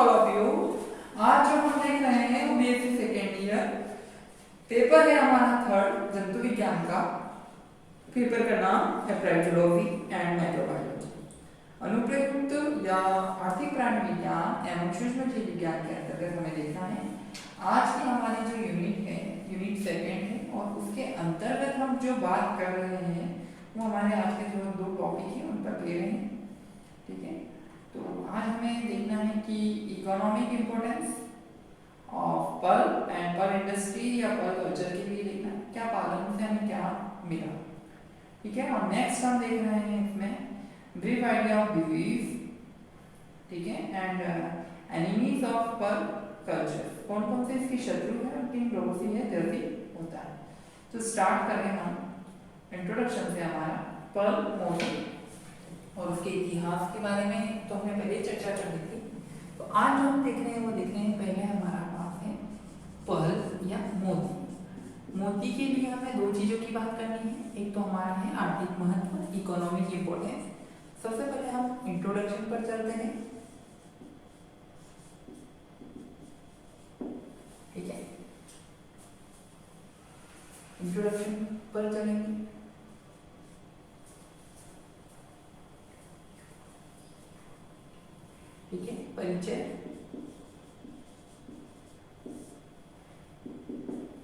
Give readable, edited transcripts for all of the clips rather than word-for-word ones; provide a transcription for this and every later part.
All of you. आज जो हम देख रहे हैं वो बीएससी सेकेंड ईयर पेपर है हमारा थर्ड जंतु विज्ञान का। पेपर का नाम है प्रेजोलॉजी एंड माइक्रोबायोलॉजी। अनुप्रयुक्त या आर्थिक प्राणी विज्ञान एवं सूक्ष्म जीव विज्ञान के अंतर्गत हमें देखना है। आज की हमारी जो यूनिट है यूनिट सेकेंड है और उसके अंतर्गत हम जो बात कर रहे हैं वो हमारे आज के जो दो टॉपिक हैं उन पर ले रहे हैं। ठीक है, तो आज हमें देखना है कि economic importance of pearl and pearl industry या पर्ल कल्चर के लिए देखना है क्या पालन से हमें क्या मिला। ठीक है, और नेक्स्ट हम देख रहे हैं इसमें ब्रीफ आइडिया ऑफ डिजीज। ठीक है, and enemies of pearl culture, कौन कौन से इसके शत्रु है और किन लोगों से यह जल्दी होता है। तो स्टार्ट करें हम इंट्रोडक्शन से हमारा पर्ल मोती और उसके इतिहास के बारे में तो हमने पहले चर्चा कर ली थी। तो आज जो हम देख रहे हैं वो देख रहे हैं पहले हमारा पास है पर्ल या मोती। मोती के लिए हमें दो चीजों की बात करनी है। एक तो हमारा है आर्थिक महत्व, इकोनॉमिक इंपोर्टेंस। सबसे पहले हम इंट्रोडक्शन पर चलते हैं। ठीक है, इंट्रोडक्शन पर चलेंगे। ठीक है, परिचय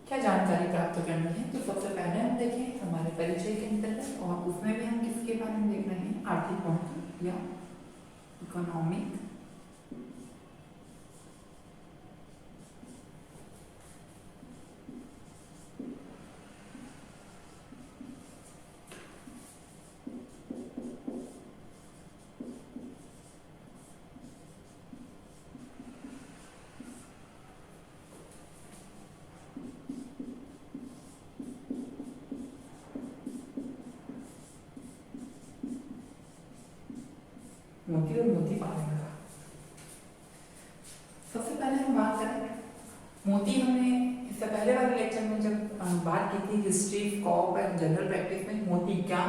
क्या जानकारी प्राप्त करनी है। तो सबसे पहले हम देखें हमारे परिचय के अंतर्गत और उसमें भी हम किसके बारे में देख रहे हैं, आर्थिक महत्व या इकोनॉमिक मोती और मोती पालन का। सबसे पहले हम बात करें मोती। हमने इससे पहले वाले लेक्चर में जब बात की थी history, scope and general practice में मोती क्या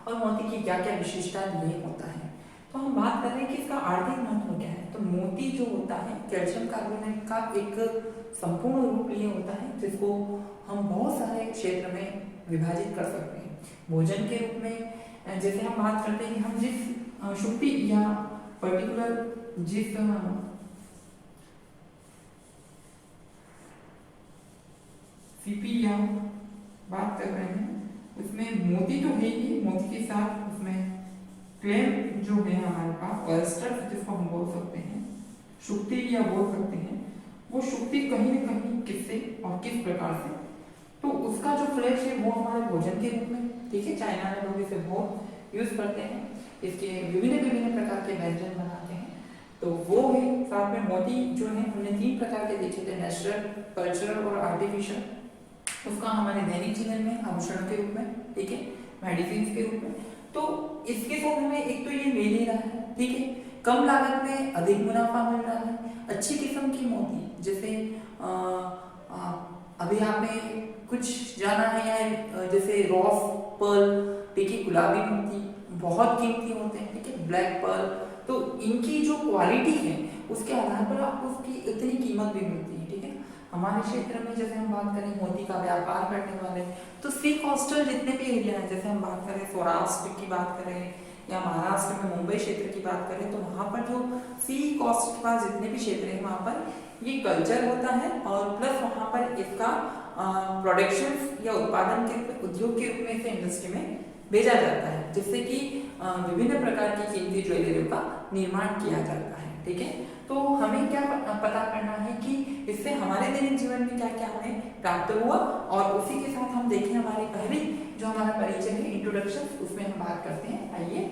और मोती की क्या क्या विशेषता ये होता है, तो हम बात कर रहे हैं कि इसका आर्थिक महत्व क्या है। तो मोती जो होता है कैल्शियम कार्बोनेट का एक संपूर्ण रूप लिए होता है जिसको हम बहुत सारे क्षेत्र में विभाजित कर सकते हैं। भोजन के रूप में जैसे हम बात करते हैं कि हम जिस शुक्ति या पर्टिकुलर जिस सीपी या बात कर रहे हैं उसमें मोती तो है ही, मोती के साथ उसमें क्लेम जो है हमारे पास ऑयस्टर जिसको हम बोल सकते हैं, शुक्ति या बोल सकते हैं, वो शुक्ति कहीं न कहीं किससे और किस प्रकार से, तो उसका जो फ्लैश है वो हमारे भोजन के रूप में। ठीक है, चाइना में लोग इसे बहुत यूज करते हैं, इसके विभिन्न प्रकार के व्यंजन बनाते हैं। तो वो है साथ में मोती जो है हमने तीन प्रकार के देखे थे, नेचुरल, कल्चरल और आर्टिफिशियल। उसका हमारे दैनिक जीवन में आभूषण के रूप में, ठीक है, मेडिसिन के रूप में। तो इसके साथ हमें एक तो ये मिल ही रहा है, ठीक है, कम लागत में अधिक मुनाफा मिल रहा है, अच्छी किस्म की मोती। जैसे अभी आपने कुछ जाना है या जैसे रॉफ पर्ल, ठीक है, गुलाबी मोती बहुत कीमती होते हैं, ठीक है, ब्लैक पर्ल। तो इनकी जो क्वालिटी है उसके आधार पर आपको उसकी इतनी कीमत भी मिलती है। ठीक है, हमारे क्षेत्र में जैसे हम बात करें मोती का व्यापार करने वाले, तो सी कोस्टल जितने भी एरिया हैं, जैसे हम बात करें सौराष्ट्र की बात करें या महाराष्ट्र में मुंबई क्षेत्र की बात करें, तो वहाँ पर जो सी कोस्ट के पास जितने भी क्षेत्र हैं वहाँ पर ये कल्चर होता है और प्लस वहाँ पर इसका प्रोडक्शन या उत्पादन के उद्योग के रूप में इसे इंडस्ट्री में भेजा जाता है, जिससे कि विभिन्न प्रकार की कीमती ज्वेलरी का निर्माण किया जाता है। ठीक है, तो हमें क्या पता करना है कि इससे हमारे दैनिक जीवन में क्या क्या हमें प्राप्त हुआ, और उसी के साथ हम देखें हमारी पहली जो हमारा परिचय है इंट्रोडक्शन, उसमें हम बात करते हैं। आइए,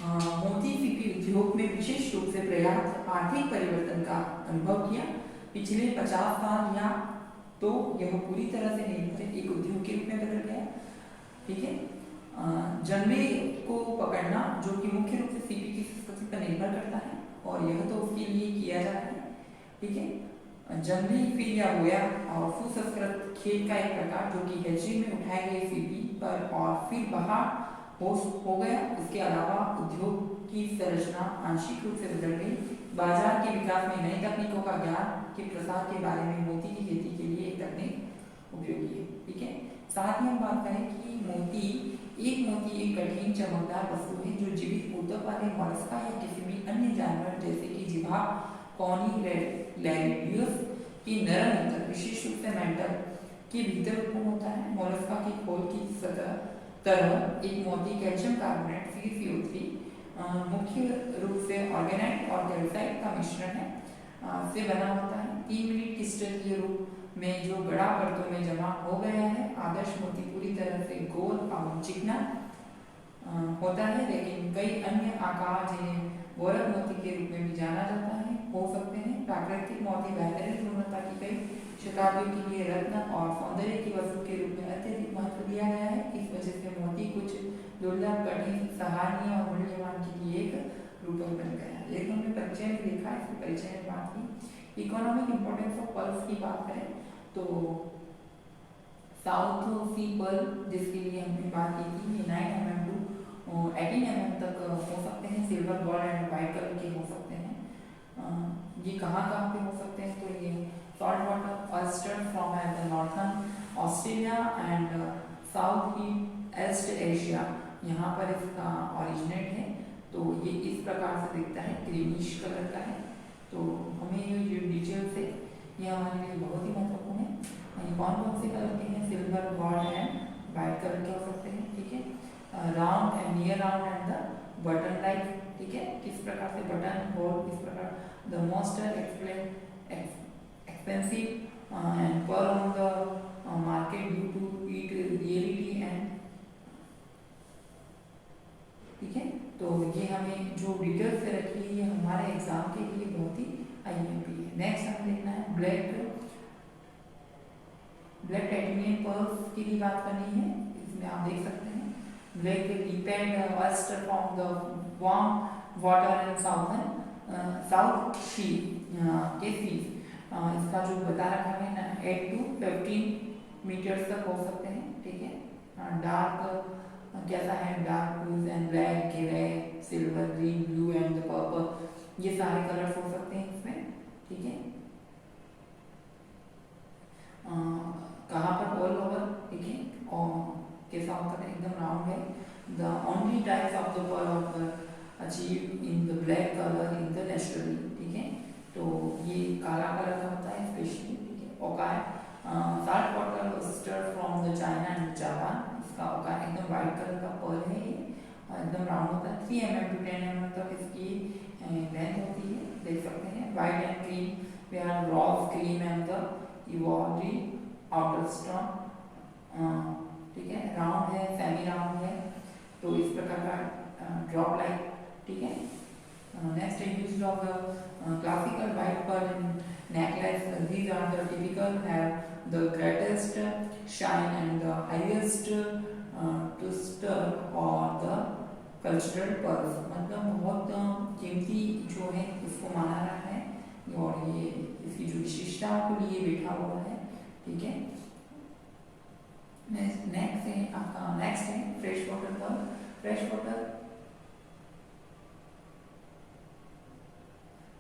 मोती सीपी उद्योग में विशेष रूप से पर्याप्त आर्थिक परिवर्तन का अनुभव किया। पिछले 50 साल या तो यह पूरी तरह से निर्भर एक उद्योग के रूप में बदल गया। ठीक है, जंगली को पकड़ना जो कि मुख्य रूप से सीपी की संस्कृति पर निर्भर करता है और यह तो उसके लिए किया जा रहा है। ठीक है, जंगली फिर या बोया और सुसंस्कृत खेत का एक प्रकार जो कि हेचरी में उठाए गए सीपी पर और फिर बाहर हो गया। इसके अलावा उद्योग की संरचना आंशिक रूप से बदल गई। बाजार के विकास में नई तकनीकों का ज्ञान के प्रसार के बारे में मोती की खेती के लिए एक तकनीक उपयोगी है। ठीक है, साथ ही हम बात करें कि मोती एक कठिन चमकदार वस्तु है जो जीवित ऊतक वाले मॉलस्का या किसी भी अन्य जानवर जैसे कि जीवा कॉनिलैरिडियस की नरम ऊतक विशेष रूप से मेंटल के भीतर उत्पन्न होता है। मोलस्का की खोल की तरह एक मोती कैल्शियम कार्बोनेट CaCO3 मुख्य रूप से ऑर्गेनाइट और कैल्साइट का मिश्रण है से बना होता है। 3 मिनट क्रिस्टल के रूप में जो गड़ा परतों में जमा हो गया है। आदर्श मोती पूरी तरह से गोल और चिकना होता है, लेकिन कई अन्य आकार जिन्हें गोलक मोती के रूप में भी जाना जाता है हो सकते हैं। प्राकृतिक मोती बेहतरीन गुणवत्ता की कई शताब्दियों के लिए रत्न और सौंदर्य की वस्तु के रूप में अत्यधिक महत्व दिया गया है। इस वजह से मोती कुछ दुर्लभ, कठिन, सराहनीय और मूल्यवान के लिए एक रूपक बन गया है। ये हमने परिचय में देखा, इसके परिचय में बात की। इकोनॉमिक इंपॉर्टेंस ऑफ पर्ल्स की बात करें तो साउथ सी पर्ल जिसके लिए हमने बात की थी, ये 9 mm to 18 mm तक हो सकते हैं। Silver, gold and white colour के हो सकते हैं। ये कहाँ पे हो सकते हैं, तो ये salt water oyster from the northern Australia and south east Asia, यहाँ पर इसका ओरिजिनेट है। तो ये इस प्रकार से दिखता है, क्रीमिश कलर का है। तो हमें ये डिटेल्स है ये हमारे लिए बहुत ही महत्वपूर्ण है। कौन कौन से कलर के हैं, silver, gold and white colour के हो सकते हैं। ठीक है, round and near round and the button like. ठीक है, किस प्रकार से बटन होल, किस प्रकार the most expensive and pearl on the market due to its reality and ठीक है। तो ये हमें जो डिटेल्स से रखी है ये हमारे एग्जाम के लिए बहुत ही IMP है। नेक्स्ट हमें देखना है ब्लैक टाइटेनियम पर्ल्स की भी बात करनी है। इसमें आप देख सकते हैं black depend oyster from the warm water and south sea के सीज। इसका जो बता रखा है ना 8 to 15 मीटर्स तक हो सकते हैं। ठीक है, डार्क कैसा है, dark blues and black, grey, silver, green, blue and purple, ये सारे कलर्स हो सकते हैं इसमें। ठीक है, कहाँ पर ऑल ओवर, ठीक है, और कैसा होता है, एकदम राउंड है। The only types of the pearl of achieve in the black colour in the naturally. ठीक है, तो ये काला कलर का होता है स्पेशली। ठीक है, ओकार salt water oyster from the China and Japan, इसका ओकार एकदम व्हाइट कलर का पर्ल है ये, एकदम राउंड होता है। 3 mm to 10 mm तक इसकी लेंथ होती है, देख सकते हैं। व्हाइट एंड क्रीम, वे are rose cream and the इवॉल्वी आउटर स्टोन। ठीक है, राउंड है, सेमी राउंड है, तो इस प्रकार का ड्रॉप लाइक। ठीक है, next is used of the classical white pearl necklace. These are the typical, have the greatest shine and the highest luster or the cultural pearls. मतलब बहुत कीमती जो है इसको माना रहा है और ये इसकी जो विशेषताओं को लिए बैठा हुआ है। ठीक है, नेक्स्ट है fresh water pearl. Fresh water,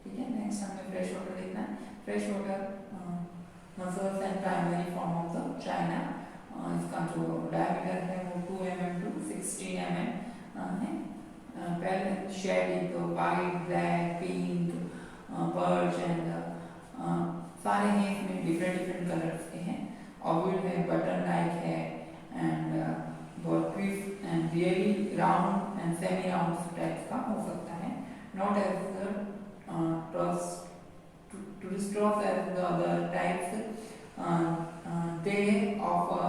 ठीक है, नेक्स्ट हमें फ्रेश वाटर देखना है। Fresh water mussels and primary form of the China. इसका जो डायमीटर है वो 2 mm to 16 mm है। पहले शेड एक वाइट, ब्लैक, पिंक, पर्च एंड सारे हैं इसमें डिफरेंट कलर्स के हैं। ओवल है, बटन लाइक है एंड बहुत quick and really round and semi round types का हो सकता है। Not as to restore as the other types, they offer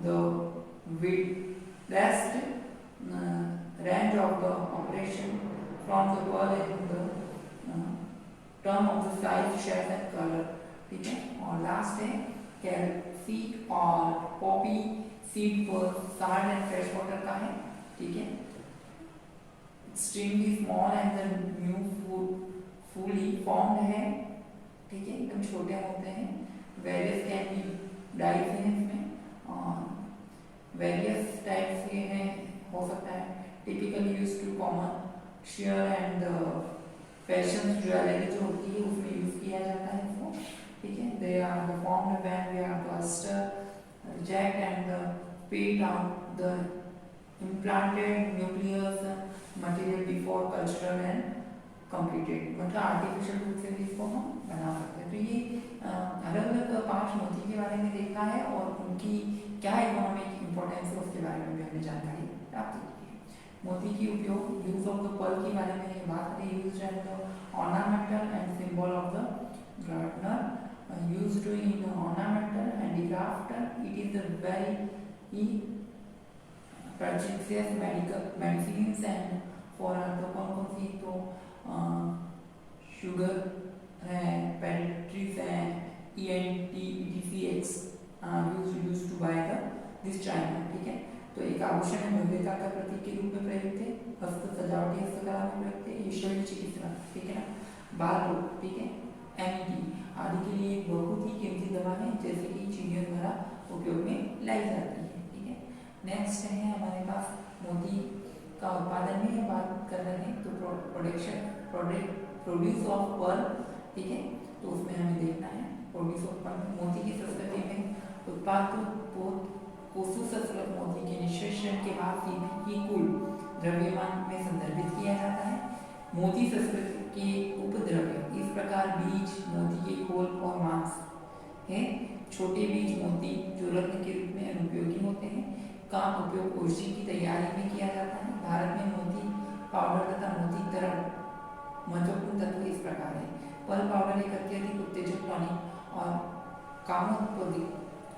the widest range of the operation from the pearl in the term of the size, shape and color. ठीक है, और last है calcite और poppy seed pearl, salt and fresh water का है। ठीक है, extremely small and the new fully formed है। ठीक है, एकदम छोटे होते हैं। वेरियस कैन बी डाइस हैं इसमें और वेरियस टाइप्स के हैं हो सकता है। Typically used to common share and fashion jewellery जो होती है उसमें यूज किया जाता है इसको, ठीक है। They are the form when we are cluster reject and paid out the implanted nucleus material before cultural and completed, मतलब आर्टिफिशियल रूप से भी इसको हम बना सकते हैं। तो ये अलग अलग 5 मोती के बारे में देखा है और उनकी क्या इकोनॉमिक इंपॉर्टेंस है उसके बारे में भी हमने जानकारी प्राप्त की है। मोती की उपयोग यूज ऑफ द पर्ल के बारे में बात करें, use as the ornamental and symbol of the gardener, used in ornamental handicraft, it is the very purchases medicines and for तो कौन सी तो शुगर है, पेडिट्रीज है, ENT ETCX use to buy the this China, ठीक है। तो एक आभूषण है भव्यता का प्रतीक के रूप में प्रयुक्त है, हस्त सजावटी हस्तकला में प्रयुक्त है, ये शल्य चिकित्सा, ठीक है ना, बाल रोग, ठीक है, MED आदि के लिए एक बहुत ही कीमती दवा है जैसे कि चीनियों द्वारा उपयोग में लाई जाती है, ठीक है। नेक्स्ट है हमारे पास मोती का उत्पादन में बात कर रहे हैं, तो प्रोड्यूस ऑफ पर्ल, ठीक है। तो उसमें हमें देखना है प्रोड्यूस ऑफ पर्ल, मोती की संस्कृति में उत्पाद को कोसु सस्कृत मोती के निष्कर्षण के बाद सीपी की कुल द्रव्यमान में संदर्भित किया जाता है। मोती संस्कृति के उपद्रव्य इस प्रकार बीज, मोती के खोल और मांस है। छोटे बीज मोती जो रत्न के रूप में अनुपयोगी होते हैं का उपयोग औषधि की तैयारी में किया जाता है। भारत में मोती पाउडर तथा मोती तरल महत्वपूर्ण तत्व इस प्रकार है। पर्ल पाउडर एक अत्यधिक उत्तेजक टॉनिक और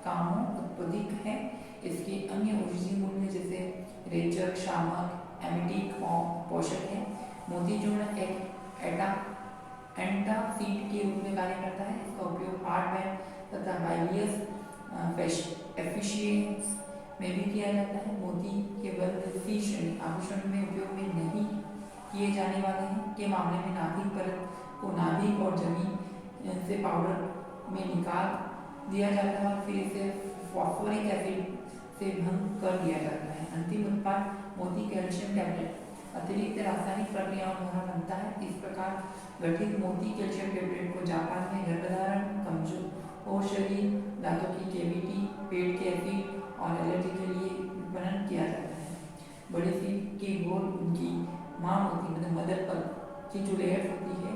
कामोत्पादिक है। इसके अन्य औषधीय मूल्य जैसे रेचक, शामक, एमिटिक और पोषक है। मोती चूर्ण एक एंटासीड के रूप में कार्य करता है। इसका उपयोग हार्ट बैंड तथा बाइलियस एफिशिएंस में भी किया जाता है। मोती केवल सी श्रेणी आभूषण में उपयोग में नहीं किए जाने वाले हैं के मामले में नाभिक परत को नाभिक और जमीन से पाउडर में निकाल दिया जाता है और फिर इसे फॉस्फोरिक एसिड से भंग कर दिया जाता है। अंतिम उत्पाद मोती कैल्शियम टैबलेट अतिरिक्त रासायनिक प्रक्रियाओं द्वारा बनता है। इस प्रकार गठित मोती कैल्शियम टैबलेट को जापान में गर्भधारण, कमजोर और शरीर, दांतों की कैविटी, पेट के एसिड और एलर्जी के लिए विपणन किया जाता है। बड़ी सी की गोल उनकी मां मोती मतलब मदर पर्ल की जो लेयर होती है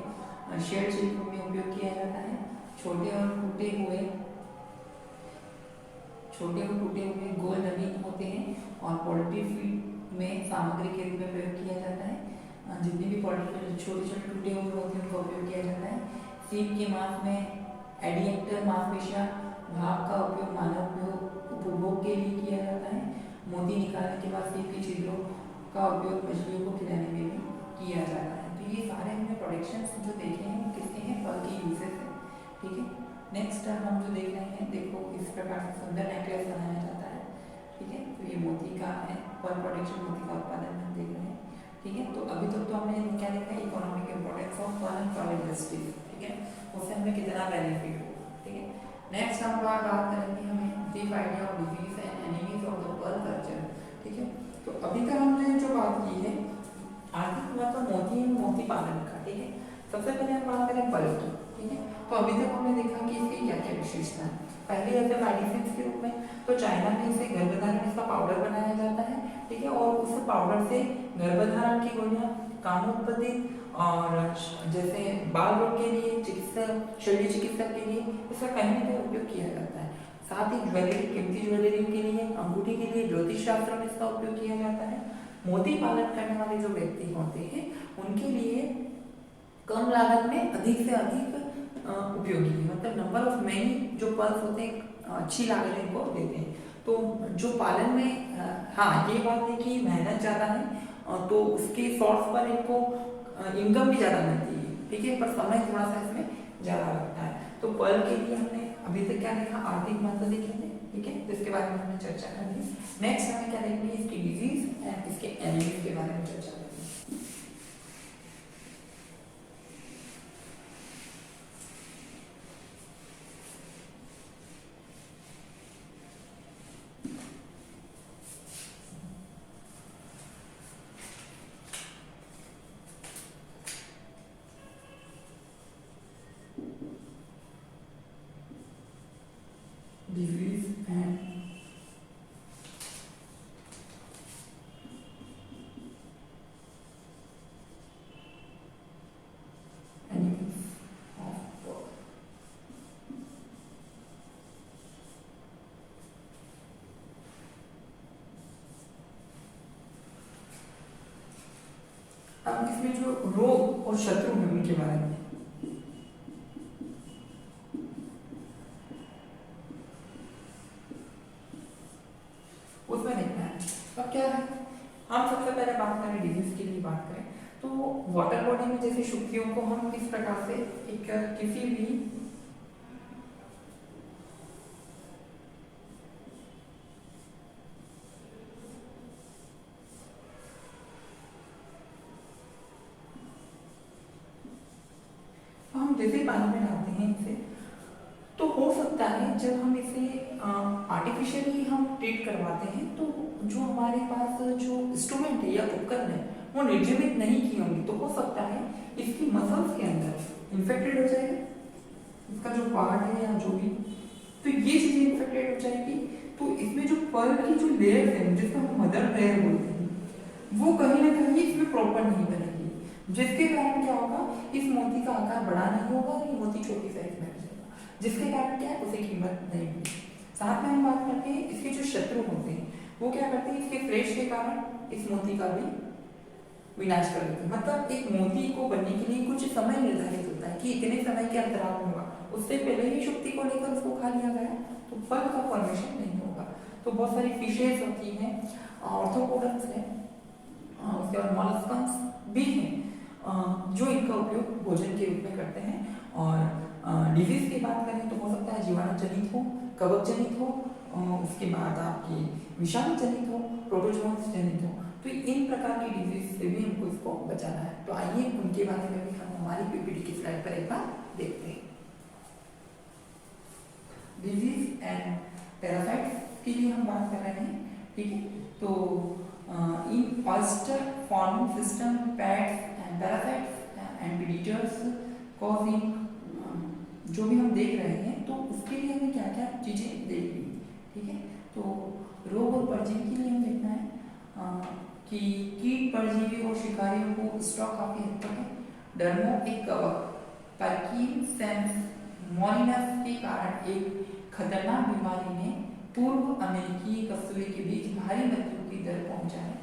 शेड शिल्प में उपयोग किया जाता है। छोटे और टूटे हुए गोल नवीन होते हैं और पोल्ट्री फीड में सामग्री के रूप में प्रयोग किया जाता है। जितने भी पोल्ट्री छोटे टूटे हुए होते हैं उनका उपयोग किया जाता है। सीप के मांस में एडिएक्टर मांसपेशियां भाग का उपयोग मानव उपभोग के लिए किया जाता है। मोती निकालने के बाद सीप के छिद्रों का उपयोग मछलियों को खिलाने में भी किया जाता है। तो ये सारे हमने प्रोडक्शंस जो देखे हैं किसके हैं, पर्ल की यूजेस है, ठीक है। नेक्स्ट हम जो देख रहे हैं, देखो इस प्रकार से सुंदर नेकलेस बनाया जाता है, ठीक है। तो ये मोती का है, पर्ल प्रोडक्शन मोती का उत्पादन हम देख रहे हैं, ठीक है। तो अभी तक तो हमने क्या देखा है, economic importance of pearl and pearl industries, ठीक है, उससे हमें कितना बेनिफिट हो, ठीक है। नेक्स्ट हम बात करेंगे हमें brief idea of disease and enemies of the pearl culture, ठीक है। तो अभी तक हमने जो बात की है आर्थिक मतलब मोती पालन का, ठीक है। सबसे पहले हम बात करें पर्ल की, ठीक है। तो अभी तक हमने देखा कि इसकी क्या क्या विशेषता है। पहले ऐसे मेडिसिन के रूप में तो चाइना में इसे गर्भधारण में इसका पाउडर बनाया जाता है, ठीक है। और उस पाउडर से गर्भधारण की गोलियां, कामोत्पादित और जैसे बाल रोग के लिए चिकित्सा, शल्य चिकित्सा के लिए इसका कहीं ना कहीं उपयोग किया जाता है। साथ ही ज्वेलरी, कीमती ज्वेलरी के लिए, अंगूठी के लिए, ज्योतिष शास्त्र में इसका उपयोग किया जाता है। मोती पालन करने वाले जो व्यक्ति होते हैं उनके लिए कम लागत में अधिक से अधिक उपयोगी है, मतलब नंबर ऑफ मेनी जो पर्ल्स होते हैं अच्छी लागत इनको देते हैं। तो जो पालन में हाँ ये बात है कि मेहनत ज़्यादा है तो उसके सोर्स पर इनको इनकम भी ज़्यादा मिलती है, ठीक है, पर समय थोड़ा सा इसमें ज़्यादा लगता है। तो पर्ल के लिए हमने अभी तक क्या देखा, आर्थिक महत्व देखे थे, ठीक है, तो इसके बारे में हमने चर्चा कर ली। नेक्स्ट हमें क्या देखनी है, इसकी डिजीज एंड इसके एनिमीज के बारे में चर्चा करनी है। इसमें जो रोग और शत्रु है उनके बारे में। उसमें देखना है। अब क्या है, हम सबसे पहले बात करें डिजीज की बात करें तो वाटर बॉडी में जैसे शुक्तियों को हम किस प्रकार से एक किसी भी हम जैसे पानी में डालते हैं इसे, तो हो सकता है जब हम इसे आर्टिफिशियली हम ट्रीट करवाते हैं तो जो हमारे पास जो इंस्ट्रूमेंट है या उपकरण है वो निर्जमित नहीं किए होंगे, तो हो सकता है इसकी मसल्स के अंदर इन्फेक्टेड हो जाएगा, इसका जो पार्ट है या जो भी, तो ये चीजें इन्फेक्टेड हो जाएगी। तो इसमें जो पर्ल की जो लेयर है जिसको हम मदर लेयर बोलते हैं, वो कहीं ना कहीं इसमें प्रॉपर नहीं बनेगी, जिसके कारण क्या होगा, इस मोती का आकार बड़ा नहीं होगा और ये मोती छोटी साइज में हो जाएगा, जिसके कारण क्या है उसे कीमत नहीं मिलेगी। साथ में हम बात करते हैं इसके जो शत्रु होते हैं वो क्या करते हैं, इसके फ्रेश के कारण इस मोती का भी विनाश कर देते हैं। मतलब एक मोती को बनने के लिए कुछ समय निर्धारित होता है कि इतने समय के अंतराल में होगा, उससे पहले ही शुक्ति को लेकर उसको खा लिया गया तो फल का फॉर्मेशन नहीं होगा। तो बहुत सारी फिशेज होती हैं, ऑर्थोपोडन्स है, उसके बाद मॉलस्कन्स भी हैं जो इनका उपयोग भोजन के रूप में करते हैं। और डिजीज की बात करें तो हो सकता है जीवाणु जनित हो, कवक जनित हो, उसके बाद आपकी विषाणु जनित हो, प्रोटोजोन्स जनित हो, तो इन प्रकार की डिजीज से भी हमको इसको बचाना है। तो आइए उनके बारे में भी हम हमारी पीपीटी की स्लाइड पर एक बार देखते हैं। डिजीज एंड पैरासाइट्स के लिए हम बात कर रहे हैं, ठीक है। तो in oyster farming system pests and parasites and predators causing, जो भी हम देख रहे हैं तो उसके लिए हमें क्या क्या चीजें देखनी, ठीक है। तो रोग और परजीवी के लिए हम देखना है कि कीट परजीवी और शिकारियों को स्टॉक काफी हद तक है। डर्मो एक कवक पार्किंसंस मॉलिनस के कारण एक खतरनाक बीमारी ने पूर्व अमेरिकी कसूरी के बीच भारी मृत्यु की दर पहुंचा है।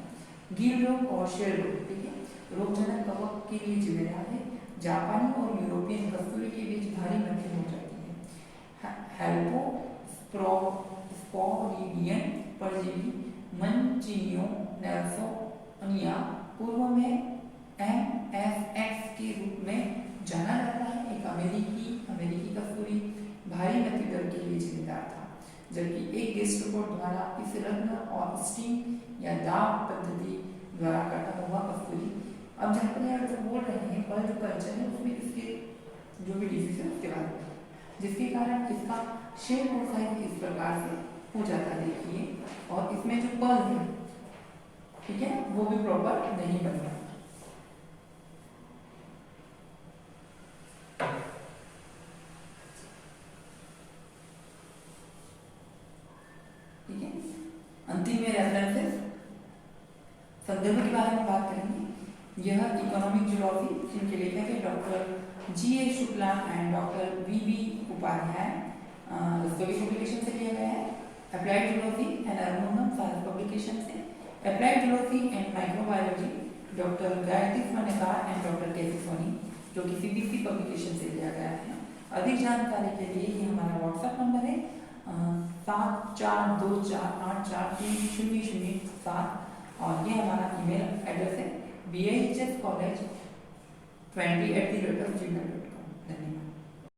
गील रोग और शेर रोग, ठीक है, रोगजनक कवक के लिए जिम्मेदार है। जापानी और यूरोपियन कसूरी के बीच भारी मृत्यु हो जाती है। हेल्पोस्पोरिडियन परजीवी मंचीनियो नेल्सोनिया पूर्व में MSX के रूप में जाना जाता है, एक अमेरिकी कसूरी भारी मृत्यु दर के लिए जिम्मेदार था, जबकि एक गैस्ट्रोपोड द्वारा इस रत्न और स्टीम या दाब पद्धति द्वारा काटा हुआ कसूरी। अब जहाँ पर जो बोल रहे हैं पर जो कल्चर है उसमें इसके जो भी डिजीज है उसके बारे में, जिसके कारण इसका शेप और साइज इस प्रकार से हो जाता है, देखिए, और इसमें जो पर्ल है, ठीक है, वो भी प्रॉपर नहीं बन रहा, ठीक है। अंतिम में रेफरेंसेस संदर्भ के बारे में बात करेंगे। यह इकोनॉमिक जूलॉजी जिनके लेखक है doctor G.A. Shukla and doctor V.B. Upadhyay, Rastogi publication से लिया गया है। Applied zoology and harmonium science publication से। Applied zoology and microbiology doctor Gayatri Manekar and doctor KC Soni, जो कि CBC पब्लिकेशन से लिया गया है। अधिक जानकारी के लिए ये हमारा व्हाट्सएप नंबर है 7424843007 और ये हमारा ईमेल एड्रेस है BIHS college 20@gmail.com।